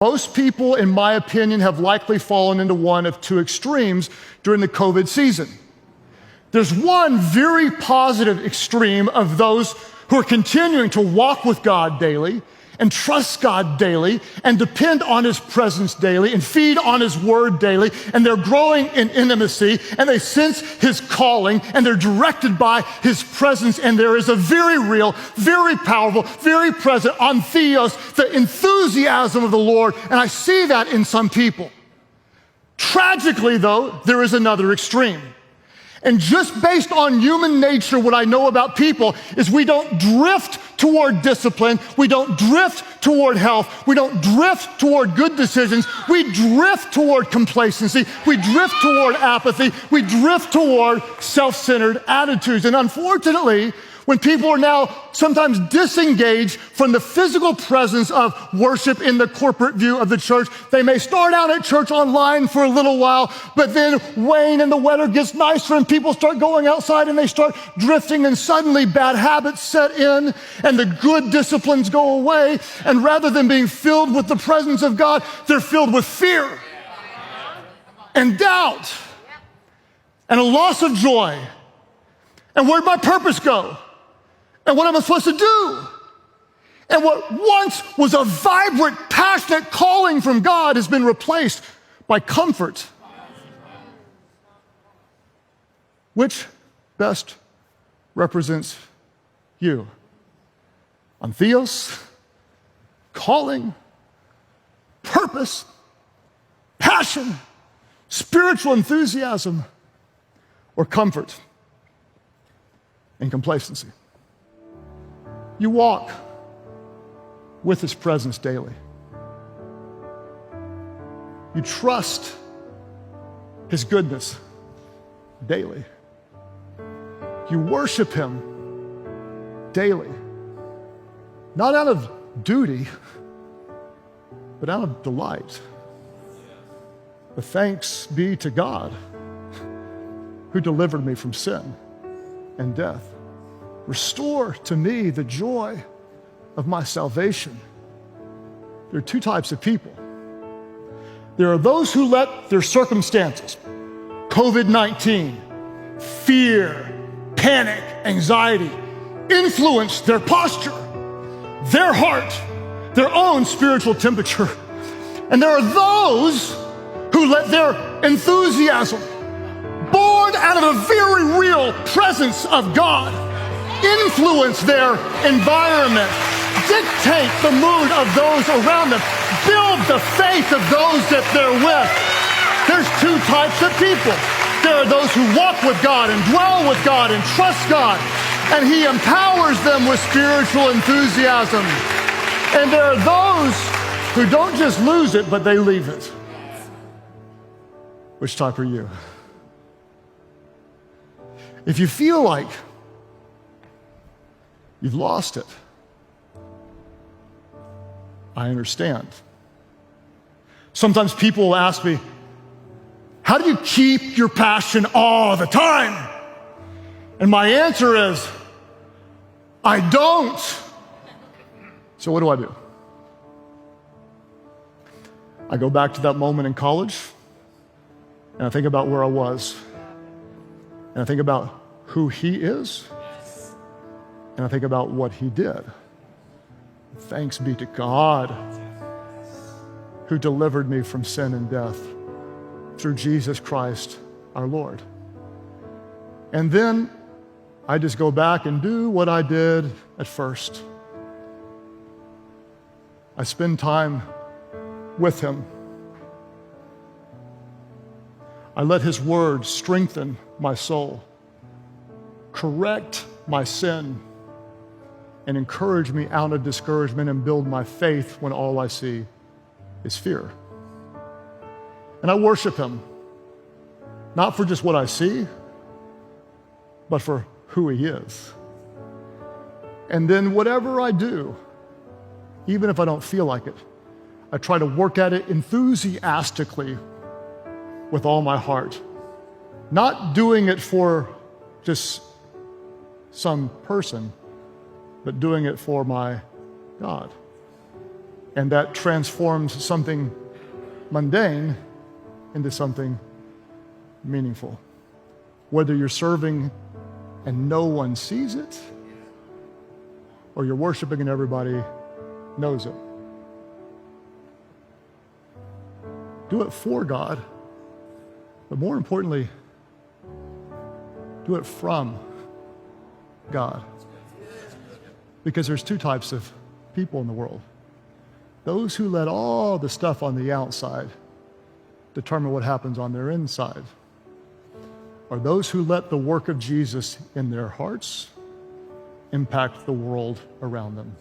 Most people, in my opinion, have likely fallen into one of two extremes during the COVID season. There's one very positive extreme of those who are continuing to walk with God daily and trust God daily and depend on His presence daily and feed on His word daily, and they're growing in intimacy and they sense His calling and they're directed by His presence, and there is a very real, very powerful, very present theos, the enthusiasm of the Lord, and I see that in some people. Tragically, though, there is another extreme. And just based on human nature, what I know about people is we don't drift toward discipline, we don't drift toward health, we don't drift toward good decisions, we drift toward complacency, we drift toward apathy, we drift toward self-centered attitudes. And unfortunately, when people are now sometimes disengaged from the physical presence of worship in the corporate view of the church, they may start out at church online for a little while, but then wane and the weather gets nicer and people start going outside and they start drifting, and suddenly bad habits set in and the good disciplines go away, and rather than being filled with the presence of God, they're filled with fear and doubt and a loss of joy. And where'd my purpose go? And what am I supposed to do? And what once was a vibrant, passionate calling from God has been replaced by comfort. Which best represents you? Theos, calling, purpose, passion, spiritual enthusiasm, or comfort and complacency? You walk with His presence daily. You trust His goodness daily. You worship Him daily. Not out of duty, but out of delight. But thanks be to God who delivered me from sin and death. Restore to me the joy of my salvation. There are two types of people. There are those who let their circumstances, COVID-19, fear, panic, anxiety, influence their posture, their heart, their own spiritual temperature. And there are those who let their enthusiasm, born out of a very real presence of God, influence their environment, dictate the mood of those around them, build the faith of those that they're with. There's two types of people. There are those who walk with God and dwell with God and trust God, and He empowers them with spiritual enthusiasm. And there are those who don't just lose it, but they leave it. Which type are you? If you feel like you've lost it, I understand. Sometimes people will ask me, how do you keep your passion all the time? And my answer is, I don't. So what do? I go back to that moment in college, and I think about where I was, and I think about who He is, and I think about what He did. Thanks be to God who delivered me from sin and death through Jesus Christ our Lord. And then I just go back and do what I did at first. I spend time with Him. I let His word strengthen my soul, correct my sin, and encourage me out of discouragement and build my faith when all I see is fear. And I worship Him, not for just what I see, but for who He is. And then whatever I do, even if I don't feel like it, I try to work at it enthusiastically with all my heart, not doing it for just some person, but doing it for my God. And that transforms something mundane into something meaningful. Whether you're serving and no one sees it, or you're worshiping and everybody knows it. Do it for God, but more importantly, do it from God. Because there's two types of people in the world. Those who let all the stuff on the outside determine what happens on their inside, or those who let the work of Jesus in their hearts impact the world around them.